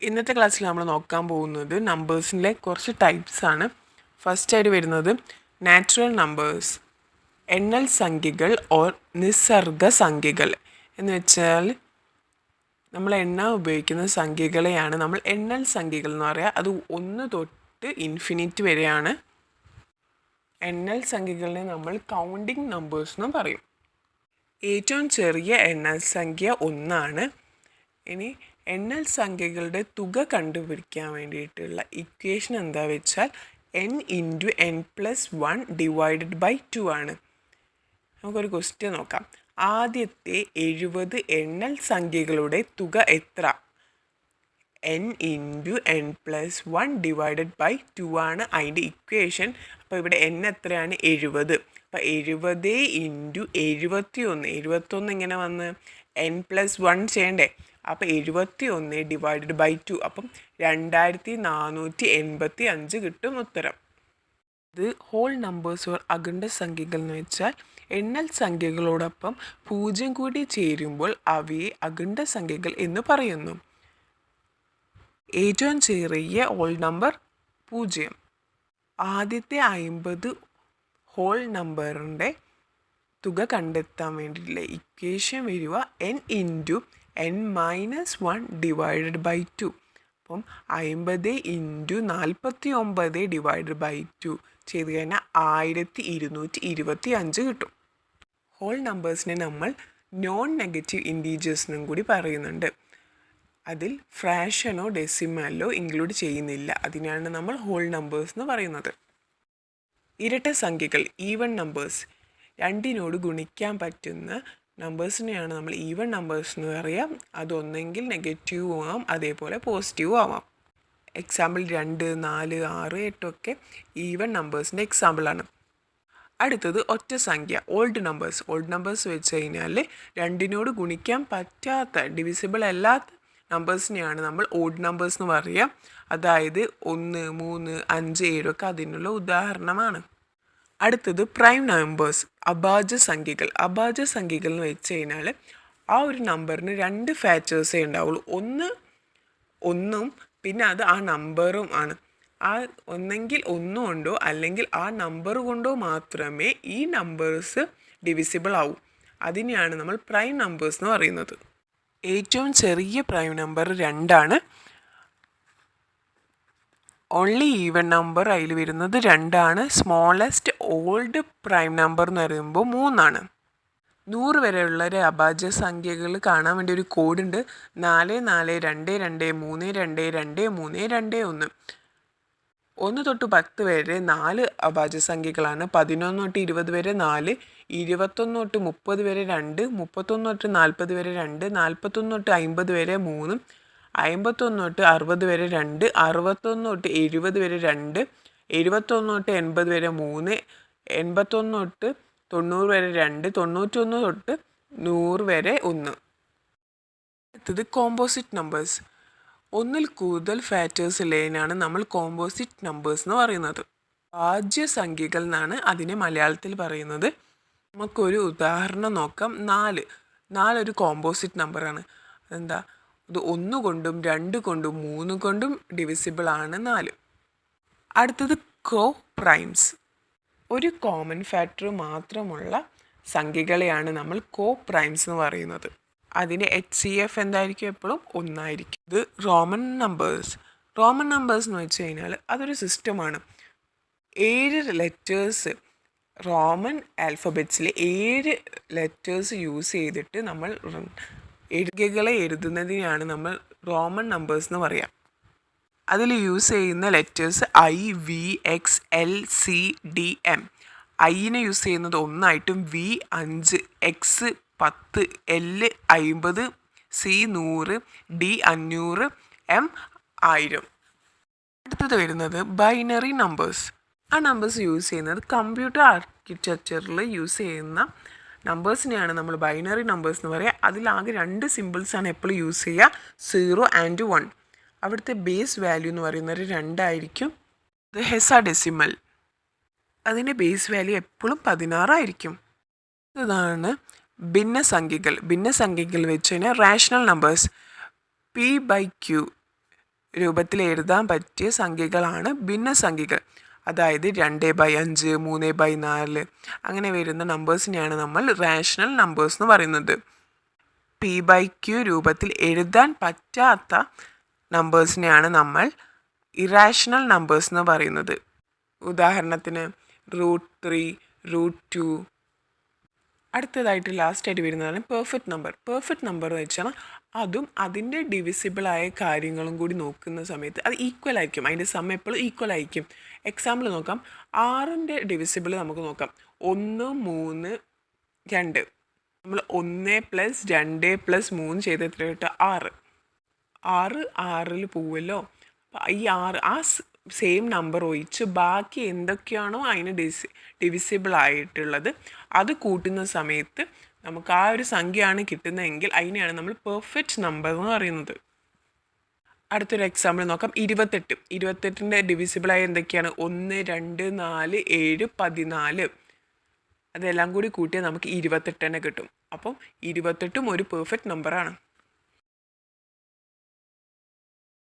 ഇന്നത്തെ ക്ലാസ്സിൽ നമ്മൾ നോക്കാൻ പോകുന്നത് നമ്പേഴ്സിലെ കുറച്ച് ടൈപ്സ് ആണ്. ഫസ്റ്റ് ആയിട്ട് വരുന്നത് നാച്ചുറൽ നമ്പേഴ്സ്, എണ്ണൽ സംഖ്യകൾ ഓർ നിസ്സർഗ സംഖ്യകൾ എന്ന് വെച്ചാൽ നമ്മൾ എണ്ണാൻ ഉപയോഗിക്കുന്ന സംഖ്യകളെയാണ് നമ്മൾ എണ്ണൽ സംഖ്യകൾ എന്ന് പറയുക. അത് 1 തൊട്ട് ഇൻഫിനിറ്റ് വരെയാണ്. എണ്ണൽ സംഖ്യകളെ നമ്മൾ കൗണ്ടിങ് നമ്പേഴ്സ് എന്നും പറയും. ഏറ്റവും ചെറിയ എണ്ണൽ സംഖ്യ 1 ആണ്. ഇനി എണ്ണൽ സംഖ്യകളുടെ തുക കണ്ടുപിടിക്കാൻ വേണ്ടിയിട്ടുള്ള ഇക്വേഷൻ എന്താ വെച്ചാൽ n/n+1 ഡിവൈഡഡ് ബൈ 2 ആണ്. നമുക്കൊരു ക്വസ്റ്റ്യൻ നോക്കാം. ആദ്യത്തെ 70 എണ്ണൽ സംഖ്യകളുടെ തുക എത്ര? n/n+1 ഡിവൈഡഡ് ബൈ 2 ആണ് അതിൻ്റെ ഇക്വേഷൻ. അപ്പോൾ ഇവിടെ n എത്രയാണ്? 70. അപ്പോൾ 70 × 71 ഇങ്ങനെ വന്ന് n+1 ചെയ്യണ്ടേ? അപ്പോൾ 71 ഡിവൈഡഡ് ബൈ 2, അപ്പം 2485 കിട്ടും ഉത്തരം. ഇത് ഹോൾ നമ്പേഴ്സ് ഓർ അഖണ്ഡ സംഖ്യകൾ എന്ന് വെച്ചാൽ എണ്ണൽ സംഖ്യകളോടൊപ്പം 0 കൂടി ചേരുമ്പോൾ അവയെ അഖണ്ഡ സംഖ്യകൾ എന്ന് പറയുന്നു. ഏറ്റവും ചെറിയ ഹോൾ നമ്പർ 0. ആദ്യത്തെ 50 ഹോൾ നമ്പറിൻ്റെ തുക കണ്ടെത്താൻ വേണ്ടിയിട്ടുള്ള ഇക്വേഷൻ വരിക n/n-1 ഡിവൈഡഡ് ബൈ 2. അപ്പം 50 × 49 ഡിവൈഡഡ് ബൈ 2 ചെയ്ത് കഴിഞ്ഞാൽ 1225 കിട്ടും. ഹോൾ നമ്പേഴ്സിനെ നമ്മൾ നോൺ നെഗറ്റീവ് ഇൻറ്റീജേഴ്സിനും കൂടി പറയുന്നുണ്ട്. അതിൽ ഫ്രാക്ഷനോ ഡെസിമലോ ഇൻക്ലൂഡ് ചെയ്യുന്നില്ല. അതിനാണ് നമ്മൾ ഹോൾ നമ്പേഴ്സ് എന്ന് പറയുന്നത്. ഇരട്ട സംഖ്യകൾ, ഈവൺ നമ്പേഴ്സ്, രണ്ടിനോട് ഗുണിക്കാൻ പറ്റുന്ന നമ്പേഴ്സിനെയാണ് നമ്മൾ ഈവൺ നമ്പേഴ്സ് എന്ന് പറയാം. അതൊന്നെങ്കിൽ നെഗറ്റീവും ആവാം, അതേപോലെ പോസിറ്റീവും ആവാം. എക്സാമ്പിൾ 2, 4, 6, 8 ഒക്കെ ഈവൺ നമ്പേഴ്സിൻ്റെ എക്സാമ്പിളാണ്. അടുത്തത് ഒറ്റ സംഖ്യ, ഓൾഡ് നമ്പേഴ്സ്. ഓൾഡ് നമ്പേഴ്സ് വെച്ച് കഴിഞ്ഞാൽ രണ്ടിനോട് ഗുണിക്കാൻ പറ്റാത്ത, ഡിവിസിബിൾ അല്ലാത്ത നമ്പേഴ്സിനെയാണ് നമ്മൾ ഓഡ് നമ്പേഴ്സ് എന്ന് പറയുക. അതായത് 1, 3, 5, 7 ഒക്കെ അതിനുള്ള ഉദാഹരണമാണ്. അടുത്തത് പ്രൈം നമ്പേഴ്സ്, അഭാജ്യ സംഖ്യകൾ. അഭാജ്യ സംഖ്യകൾ എന്ന് വെച്ച് കഴിഞ്ഞാൽ ആ ഒരു നമ്പറിന് 2 ഫാക്ടേഴ്സേ ഉണ്ടാവുള്ളൂ. ഒന്നും പിന്നെ അത് ആ നമ്പറും ആണ്. ആ ഒന്നെങ്കിൽ 1 കൊണ്ടോ അല്ലെങ്കിൽ ആ നമ്പർ കൊണ്ടോ മാത്രമേ ഈ നമ്പേഴ്സ് ഡിവിസിബിൾ ആവൂ. അതിനെയാണ് നമ്മൾ പ്രൈം നമ്പേഴ്സ് എന്ന് പറയുന്നത്. ഏറ്റവും ചെറിയ പ്രൈം നമ്പർ 2 ആണ്. ഓൺലി ഈവൻ നമ്പർ അതിൽ വരുന്നത് 2 ആണ്. സ്മോളസ്റ്റ് ഓൾഡ് പ്രൈം നമ്പർ എന്ന് പറയുമ്പോൾ 3 ആണ്. 100 വരെയുള്ള ഒരു അഭാജ്യ സംഖ്യകൾ കാണാൻ വേണ്ടി ഒരു കോഡുണ്ട്. 4422322321. 1 തൊട്ട് 10 വരെ 4 അഭാജ്യ സംഖ്യകളാണ്. 11 തൊട്ട് 20 വരെ 4, 21 തൊട്ട് 30 വരെ 2, 31 തൊട്ട് 40 വരെ 2, 41 തൊട്ട് 50 വരെ 3, 51 തൊട്ട് 60 വരെ 2, 61 തൊട്ട് 70 വരെ 2, 71 തൊട്ട് 80 വരെ 3, 81 തൊട്ട് 90 വരെ 2, 91 തൊട്ട് 100 വരെ 1. അടുത്തത് കോമ്പോസിറ്റ് നമ്പേഴ്സ്. ഒന്നിൽ കൂടുതൽ ഫാക്ടേഴ്സ് ഉള്ളതിനാണ് നമ്മൾ കോമ്പോസിറ്റ് നമ്പേഴ്സ് എന്ന് പറയുന്നത്. ഭാജ്യ സംഖ്യകൾ എന്നാണ് അതിനെ മലയാളത്തിൽ പറയുന്നത്. നമുക്കൊരു ഉദാഹരണം നോക്കാം. 4 ഒരു കോമ്പോസിറ്റ് നമ്പറാണ്. അതെന്താ? ഇത് 1 കൊണ്ടും 2 കൊണ്ടും 3 കൊണ്ടും ഡിവിസിബിൾ ആണ് 4. അടുത്തത് കോ പ്രൈംസ്. ഒരു കോമൺ ഫാക്ടർ മാത്രമുള്ള സംഖ്യകളെയാണ് നമ്മൾ കോ പ്രൈംസ് എന്ന് പറയുന്നത്. അതിൻ്റെ HCF എന്തായിരിക്കും? എപ്പോഴും 1 ആയിരിക്കും. ഇത് റോമൻ നമ്പേഴ്സ്. റോമൻ നമ്പേഴ്സ് എന്ന് വെച്ച് കഴിഞ്ഞാൽ അതൊരു സിസ്റ്റമാണ്. 7 ലെറ്റേഴ്സ്, റോമൻ ആൽഫബറ്റ്സിലെ 7 ലെറ്റേഴ്സ് യൂസ് ചെയ്തിട്ട് നമ്മൾ സംഖ്യകളെ എഴുതുന്നതിനെയാണ് നമ്മൾ റോമൻ നമ്പേഴ്സ് എന്ന് പറയാം. അതിൽ യൂസ് ചെയ്യുന്ന ലെറ്റേഴ്സ് IVXLCDM. ഐനെ യൂസ് ചെയ്യുന്നത് 1 ആയിട്ടും, V 5, X 10, L 50, C 100, D 500, M 1000. അടുത്തത് വരുന്നത് ബൈനറി നമ്പേഴ്സ്. ആ നമ്പേഴ്സ് യൂസ് ചെയ്യുന്നത് കമ്പ്യൂട്ടർ ആർക്കിടെക്ചറിൽ യൂസ് ചെയ്യുന്ന നമ്പേഴ്സിനെയാണ് നമ്മൾ ബൈനറി നമ്പേഴ്സ് എന്ന് പറയുക. അതിലാകെ 2 സിമ്പിൾസാണ് എപ്പോഴും യൂസ് ചെയ്യുക, 0 and 1. അവിടുത്തെ ബേസ് വാല്യൂ എന്ന് പറയുന്നത് 2 ആയിരിക്കും. ഇത് ഹെക്സാഡെസിമൽ. അതിൻ്റെ ബേസ് വാല്യൂ എപ്പോഴും 16 ആയിരിക്കും. ഇതാണ് ഭിന്നസംഖ്യകൾ. ഭിന്നസംഖ്യകൾ വെച്ച് കഴിഞ്ഞാൽ റാഷണൽ നമ്പേഴ്സ് P/Q രൂപത്തിൽ എഴുതാൻ പറ്റിയ സംഖ്യകളാണ് ഭിന്നസംഖ്യകൾ. അതായത് 2/5, 3/4 അങ്ങനെ വരുന്ന നമ്പേഴ്സിനെയാണ് നമ്മൾ റാഷണൽ നമ്പേഴ്സ് എന്ന് പറയുന്നത്. p/q രൂപത്തിൽ എഴുതാൻ പറ്റാത്ത നമ്പേഴ്സിനെയാണ് നമ്മൾ ഇറാഷണൽ നമ്പേഴ്സ് എന്ന് പറയുന്നത്. ഉദാഹരണത്തിന് √3, √2. അടുത്തതായിട്ട് ലാസ്റ്റായിട്ട് വരുന്നതാണ് പെർഫെക്റ്റ് നമ്പർ. പെർഫെക്റ്റ് നമ്പർ എന്ന് വെച്ചാൽ അതും അതിൻ്റെ ഡിവിസിബിളായ കാര്യങ്ങളും കൂടി നോക്കുന്ന സമയത്ത് അത് ഈക്വൽ ആയിരിക്കും. അതിൻ്റെ സം എപ്പോഴും ഈക്വൽ ആയിരിക്കും. എക്സാമ്പിൾ നോക്കാം. 6ൻ്റെ ഡിവിസിബിൾ നമുക്ക് നോക്കാം. 1, 3, 2. നമ്മൾ 1 + 2 + 3 ചെയ്ത് എത്ര കിട്ടുക? 6. 6 6ൽ പോവുമല്ലോ. അപ്പോൾ ഈ 6 ആ സെയിം നമ്പർ ഒഴിച്ച് ബാക്കി എന്തൊക്കെയാണോ അതിന് ഡിവിസിബിൾ ആയിട്ടുള്ളത് അത് കൂട്ടുന്ന സമയത്ത് നമുക്ക് ആ ഒരു സംഖ്യയാണ് കിട്ടുന്നതെങ്കിൽ അതിനെയാണ് നമ്മൾ പെർഫെക്റ്റ് നമ്പർ എന്ന് പറയുന്നത്. അടുത്തൊരു എക്സാമ്പിൾ നോക്കാം. 28. 28ൻ്റെ ഡിവിസിബിളായ എന്തൊക്കെയാണ്? 1, 2, 4, 7, 14. അതെല്ലാം കൂടി കൂട്ടിയാൽ നമുക്ക് 28 തന്നെ കിട്ടും. അപ്പം 28ഉം ഒരു പെർഫെക്റ്റ് നമ്പറാണ്.